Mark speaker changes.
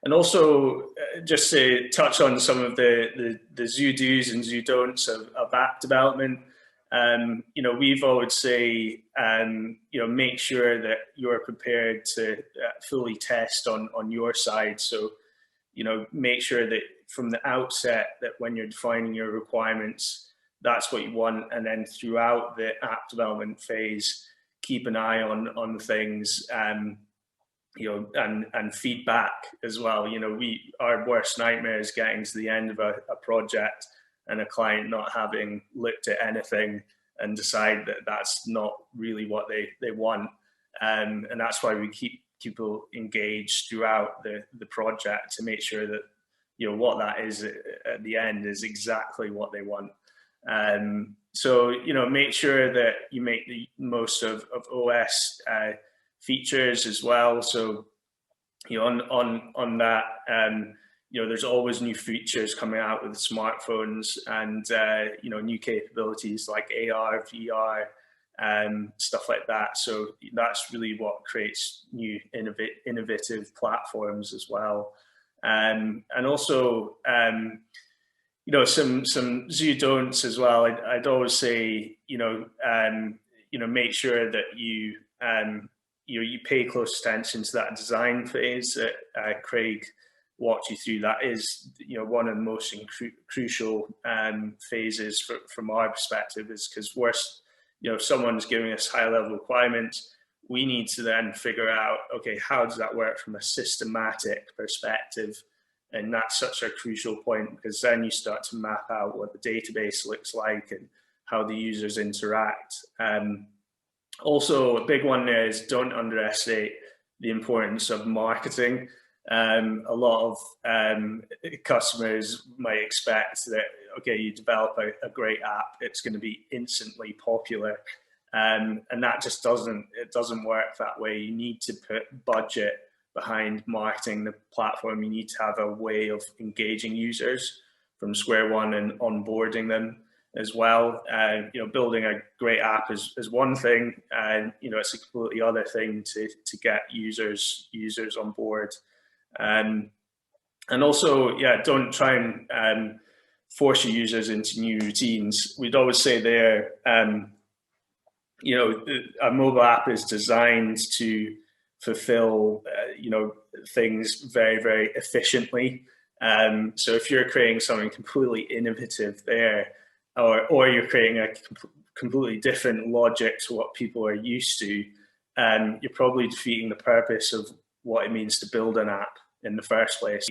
Speaker 1: And also, just to touch on some of the Zudus and Zudon'ts of app development, we've always say, make sure that you're prepared to fully test on your side. So, make sure that from the outset that when you're defining your requirements, that's what you want. And then throughout the app development phase, keep an eye on things, and feedback as well. Our worst nightmare is getting to the end of a project and a client not having looked at anything and decide that that's not really what they want. And that's why we keep people engaged throughout the project to make sure that, what that is at the end is exactly what they want. So, make sure that you make the most of OS features as well. So, on that, there's always new features coming out with smartphones and, new capabilities like AR, VR, stuff like that. So that's really what creates new innovative platforms as well. And also, some do don'ts as well. I'd always say, make sure that you pay close attention to that design phase that Craig walked you through. That is, one of the most crucial phases from our perspective, is because if someone's giving us high level requirements, we need to then figure out, okay, how does that work from a systematic perspective? And that's such a crucial point, because then you start to map out what the database looks like and how the users interact. Also, a big one there is don't underestimate the importance of marketing. A lot of customers might expect that, okay, you develop a great app, it's going to be instantly popular. And that just doesn't work that way. You need to put budget behind marketing the platform. You need to have a way of engaging users from square one and onboarding them as well. Building a great app is one thing, and it's a completely other thing to get users on board. And also, don't try and force your users into new routines. We'd always say there, a mobile app is designed to fulfill, things very, very efficiently. So if you're creating something completely innovative there, or you're creating a completely different logic to what people are used to, you're probably defeating the purpose of what it means to build an app in the first place.